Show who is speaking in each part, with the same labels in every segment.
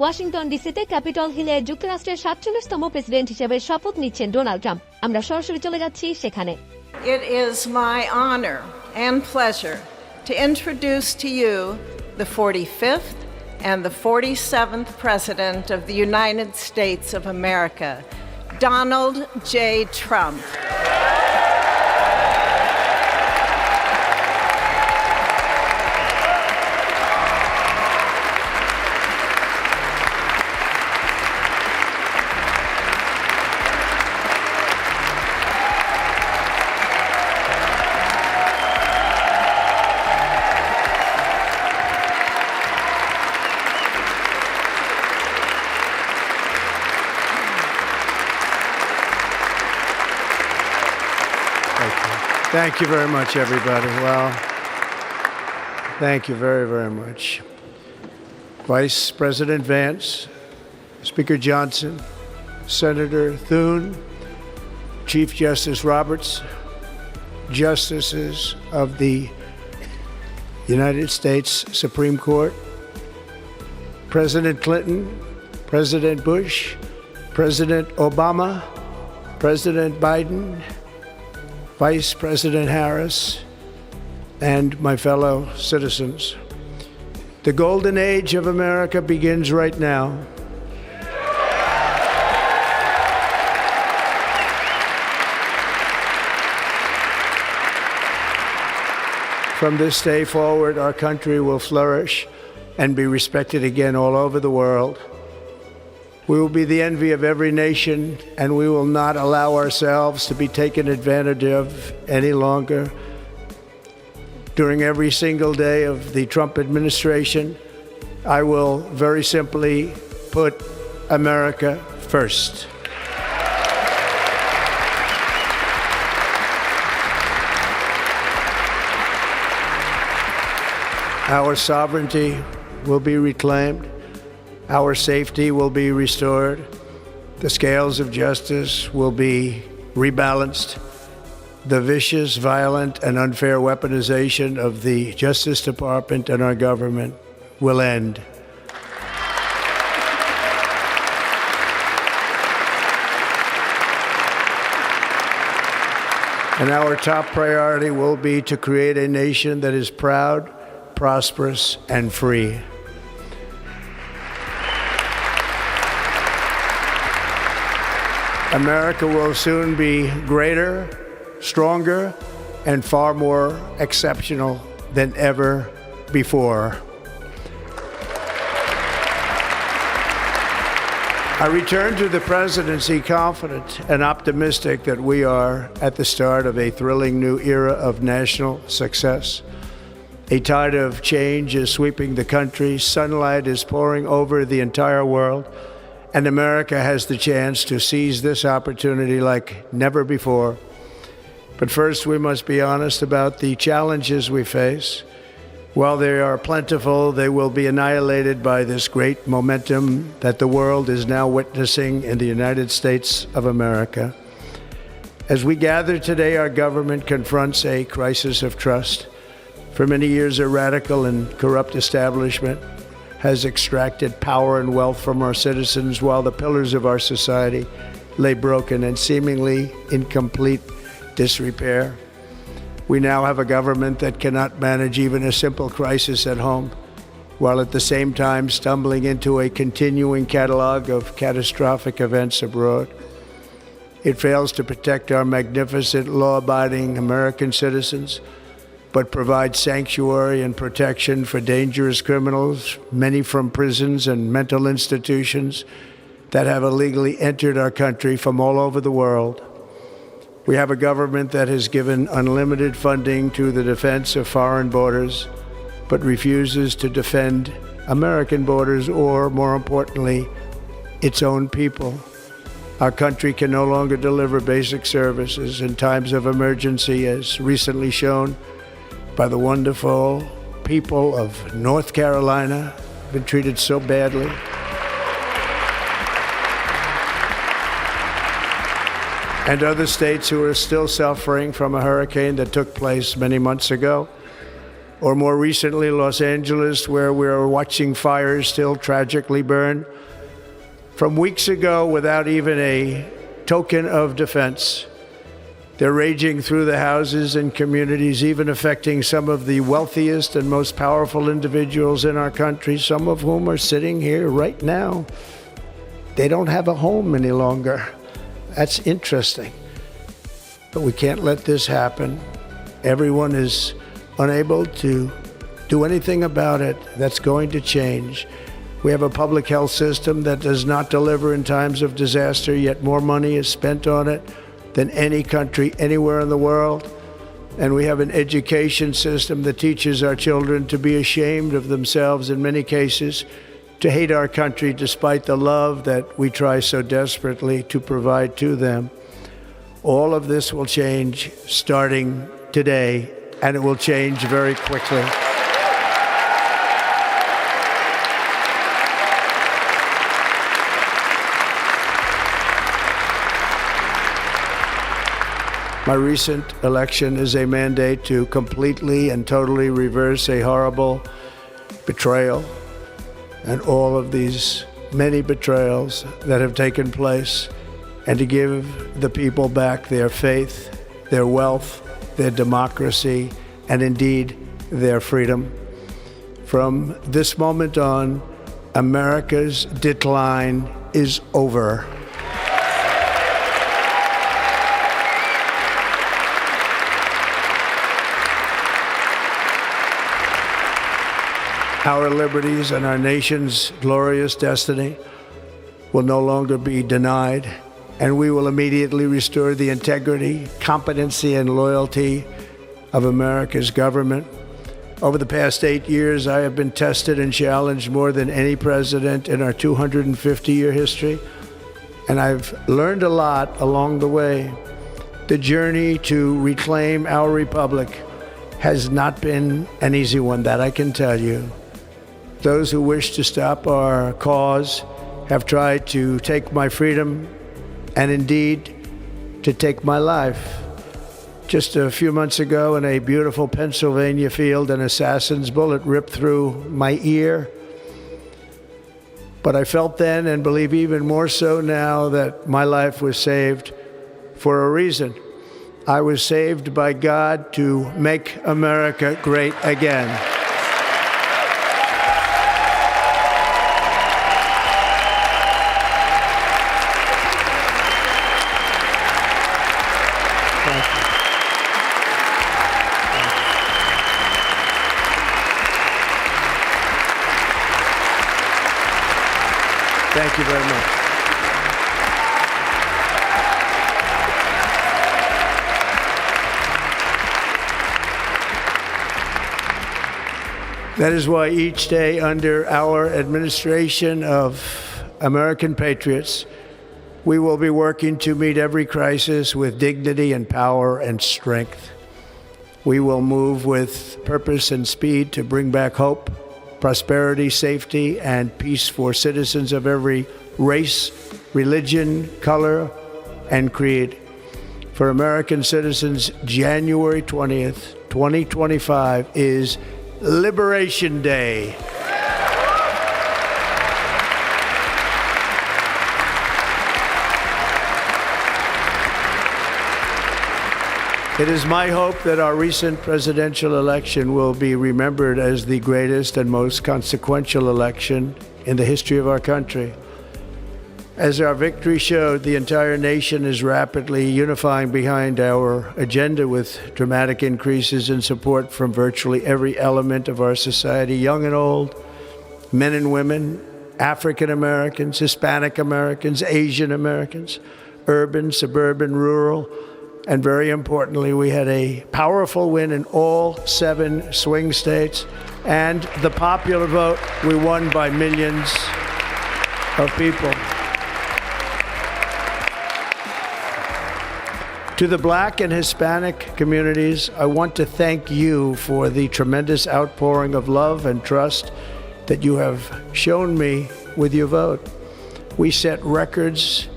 Speaker 1: Washington ডিসিতে Capitol হিলে যুক্তরাষ্ট্রের 47তম president হিসেবে শপথ নিচ্ছেন ডোনাল্ড ট্রাম্প। আমরা সরাসরি চলে যাচ্ছি সেখানে।
Speaker 2: It is my honor and pleasure to introduce to you the 45th and the 47th President of the United States of America, Donald J. Trump.
Speaker 3: Thank you very much, everybody. Well, thank you very, very much. Vice President Vance, Speaker Johnson, Senator Thune, Chief Justice Roberts, Justices of the United States Supreme Court, President Clinton, President Bush, President Obama, President Biden, Vice President Harris, and my fellow citizens. The golden age of America begins right now. From this day forward, our country will flourish and be respected again all over the world. We will be the envy of every nation, and we will not allow ourselves to be taken advantage of any longer. During every single day of the Trump administration, I will very simply put America first. Our sovereignty will be reclaimed. Our safety will be restored. The scales of justice will be rebalanced. The vicious, violent, and unfair weaponization of the Justice Department and our government will end. And our top priority will be to create a nation that is proud, prosperous, and free. America will soon be greater, stronger, and far more exceptional than ever before. I return to the presidency confident and optimistic that we are at the start of a thrilling new era of national success. A tide of change is sweeping the country, sunlight is pouring over the entire world, and America has the chance to seize this opportunity like never before. But first, we must be honest about the challenges we face. While they are plentiful, they will be annihilated by this great momentum that the world is now witnessing in the United States of America. As we gather today, our government confronts a crisis of trust. For many years, a radical and corrupt establishment has extracted power and wealth from our citizens while the pillars of our society lay broken and seemingly in complete disrepair. We now have a government that cannot manage even a simple crisis at home, while at the same time stumbling into a continuing catalog of catastrophic events abroad. It fails to protect our magnificent, law-abiding American citizens, but provides sanctuary and protection for dangerous criminals, many from prisons and mental institutions that have illegally entered our country from all over the world. We have a government that has given unlimited funding to the defense of foreign borders, but refuses to defend American borders or, more importantly, its own people. Our country can no longer deliver basic services in times of emergency, as recently shown by the wonderful people of North Carolina, been treated so badly. And other states who are still suffering from a hurricane that took place many months ago. or more recently, Los Angeles, where we're watching fires still tragically burn. From weeks ago, without even a token of defense, they're raging through the houses and communities, even affecting some of the wealthiest and most powerful individuals in our country, some of whom are sitting here right now. They don't have a home any longer. That's interesting. But we can't let this happen. Everyone is unable to do anything about it. That's going to change. We have a public health system that does not deliver in times of disaster, yet more money is spent on it than any country anywhere in the world. And we have an education system that teaches our children to be ashamed of themselves in many cases, to hate our country despite the love that we try so desperately to provide to them. All of this will change starting today, and it will change very quickly. My recent election is a mandate to completely and totally reverse a horrible betrayal and all of these many betrayals that have taken place, and to give the people back their faith, their wealth, their democracy, and indeed their freedom. From this moment on, America's decline is over. Our liberties and our nation's glorious destiny will no longer be denied, and we will immediately restore the integrity, competency, and loyalty of America's government. Over the past 8 years, I have been tested and challenged more than any president in our 250-year history, and I've learned a lot along the way. The journey to reclaim our republic has not been an easy one, that I can tell you. Those who wish to stop our cause have tried to take my freedom and indeed to take my life. Just a few months ago in a beautiful Pennsylvania field, an assassin's bullet ripped through my ear. But I felt then, and believe even more so now, that my life was saved for a reason. I was saved by God to make America great again. Thank you very much. That is why each day under our administration of American patriots, we will be working to meet every crisis with dignity and power and strength. We will move with purpose and speed to bring back hope, prosperity, safety, and peace for citizens of every race, religion, color, and creed. For American citizens, January 20th, 2025 is Liberation Day. It is my hope that our recent presidential election will be remembered as the greatest and most consequential election in the history of our country. As our victory showed, the entire nation is rapidly unifying behind our agenda with dramatic increases in support from virtually every element of our society, young and old, men and women, African Americans, Hispanic Americans, Asian Americans, urban, suburban, rural. And very importantly, we had a powerful win in all 7 swing states. And the popular vote, we won by millions of people. To the Black and Hispanic communities, I want to thank you for the tremendous outpouring of love and trust that you have shown me with your vote. We set records,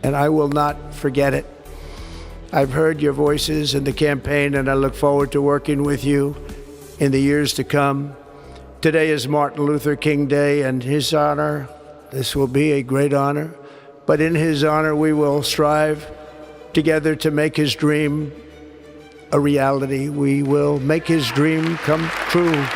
Speaker 3: and I will not forget it. I've heard your voices in the campaign, and I look forward to working with you in the years to come. Today is Martin Luther King Day, and his honor, this will be a great honor, but in his honor we will strive together to make his dream a reality. We will make his dream come true.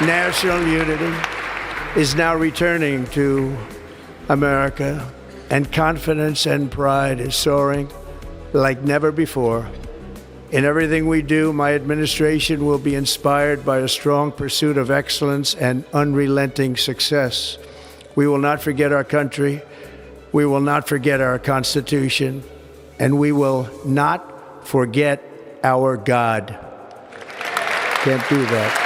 Speaker 3: National unity is now returning to America, and confidence and pride is soaring like never before. In everything we do, my administration will be inspired by a strong pursuit of excellence and unrelenting success. We will not forget our country, we will not forget our Constitution, and we will not forget our God. Can't do that.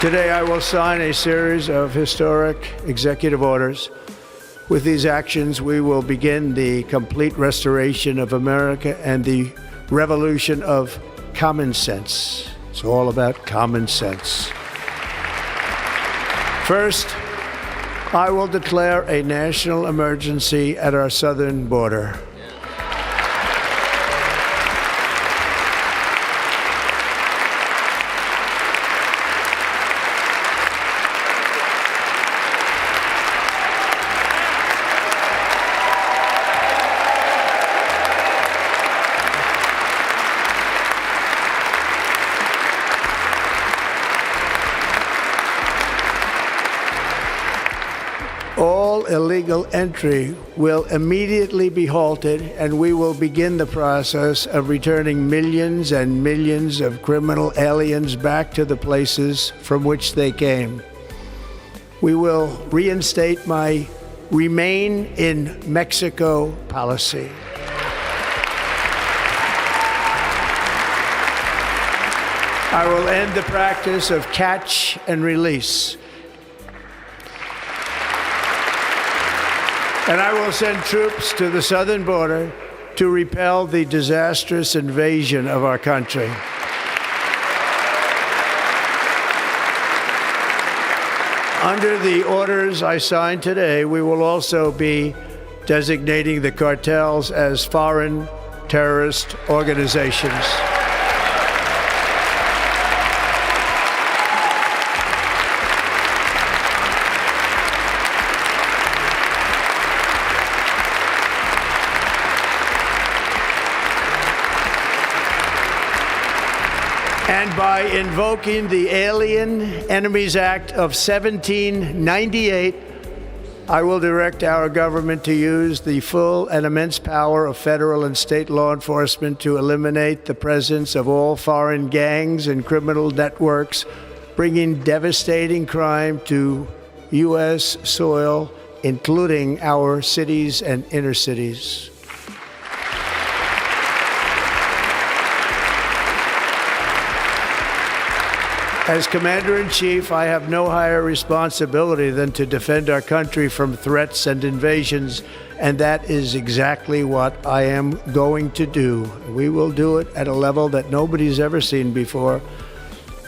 Speaker 3: Today, I will sign a series of historic executive orders. With these actions, we will begin the complete restoration of America and the revolution of common sense. It's all about common sense. First, I will declare a national emergency at our southern border. All illegal entry will immediately be halted, and we will begin the process of returning millions and millions of criminal aliens back to the places from which they came. We will reinstate my Remain in Mexico policy. I will end the practice of catch and release. And I will send troops to the southern border to repel the disastrous invasion of our country. Under the orders I signed today, we will also be designating the cartels as foreign terrorist organizations. And by invoking the Alien Enemies Act of 1798, I will direct our government to use the full and immense power of federal and state law enforcement to eliminate the presence of all foreign gangs and criminal networks, bringing devastating crime to U.S. soil, including our cities and inner cities. As Commander-in-Chief, I have no higher responsibility than to defend our country from threats and invasions, and that is exactly what I am going to do. We will do it at a level that nobody's ever seen before.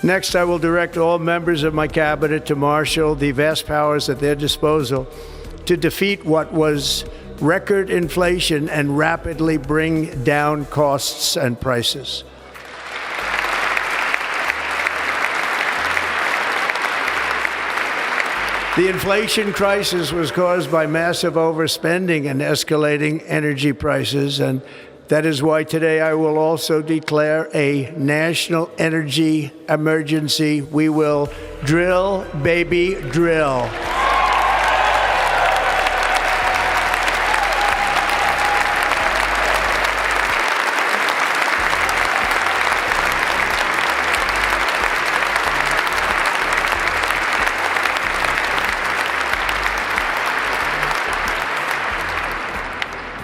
Speaker 3: Next, I will direct all members of my cabinet to marshal the vast powers at their disposal to defeat what was record inflation and rapidly bring down costs and prices. The inflation crisis was caused by massive overspending and escalating energy prices, and that is why today I will also declare a national energy emergency. We will drill, baby, drill.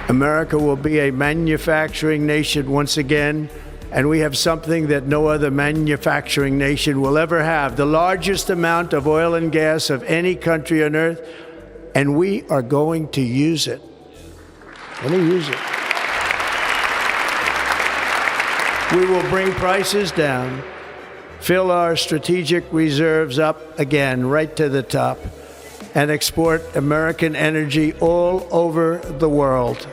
Speaker 3: America will be a manufacturing nation once again, And we have something that no other manufacturing nation will ever have, the largest amount of oil and gas of any country on earth, and we are going to use it. Let me use it. We will bring prices down, fill our strategic reserves up again right to the top, and export American energy all over the world.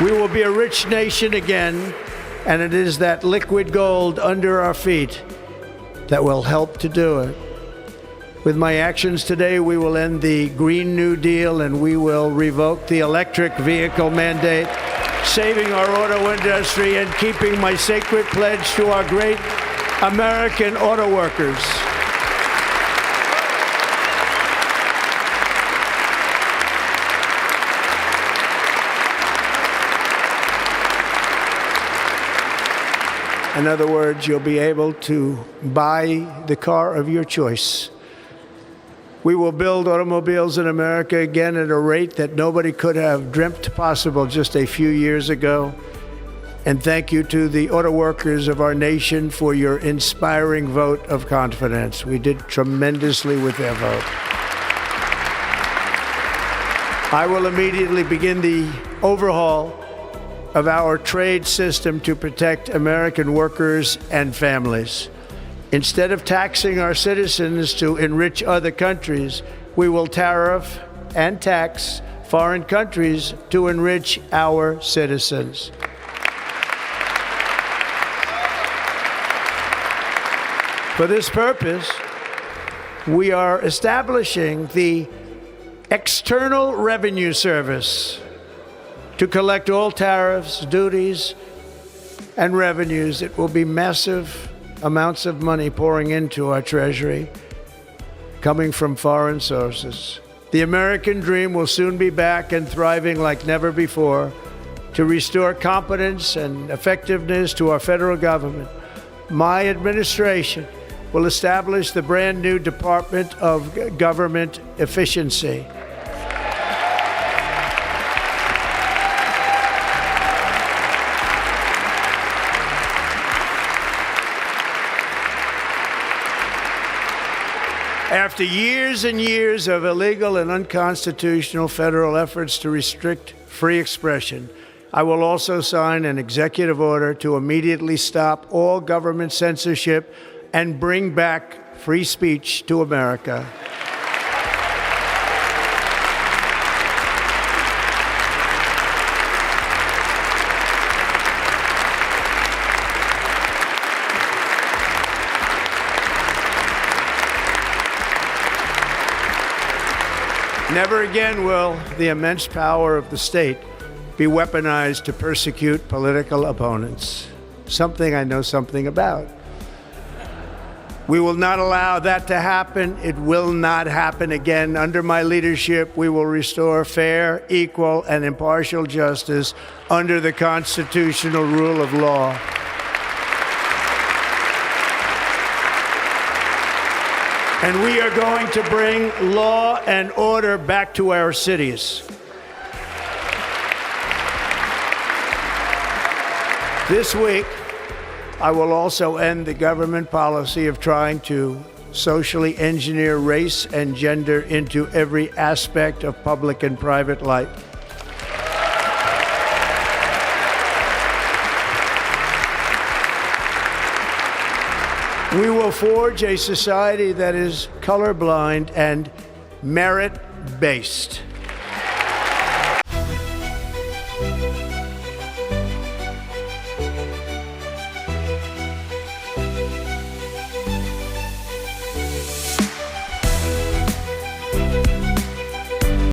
Speaker 3: We will be a rich nation again, and it is that liquid gold under our feet that will help to do it. With my actions today, we will end the Green New Deal and we will revoke the electric vehicle mandate, saving our auto industry and keeping my sacred pledge to our great American auto workers. In other words, you'll be able to buy the car of your choice. We will build automobiles in America again at a rate that nobody could have dreamt possible just a few years ago. And thank you to the auto workers of our nation for your inspiring vote of confidence. We did tremendously with their vote. I will immediately begin the overhaul of our trade system to protect American workers and families. Instead of taxing our citizens to enrich other countries, we will tariff and tax foreign countries to enrich our citizens. For this purpose, we are establishing the External Revenue Service to collect all tariffs, duties, and revenues. It will be massive amounts of money pouring into our treasury, coming from foreign sources. The American dream will soon be back and thriving like never before. To restore competence and effectiveness to our federal government, my administration will establish the brand new Department of Government Efficiency. After years and years of illegal and unconstitutional federal efforts to restrict free expression, I will also sign an executive order to immediately stop all government censorship and bring back free speech to America. Never again will the immense power of the state be weaponized to persecute political opponents, something I know something about. We will not allow that to happen. It will not happen again. Under my leadership, we will restore fair, equal, and impartial justice under the constitutional rule of law. And we are going to bring law and order back to our cities. This week, I will also end the government policy of trying to socially engineer race and gender into every aspect of public and private life. We will forge a society that is colorblind and merit-based.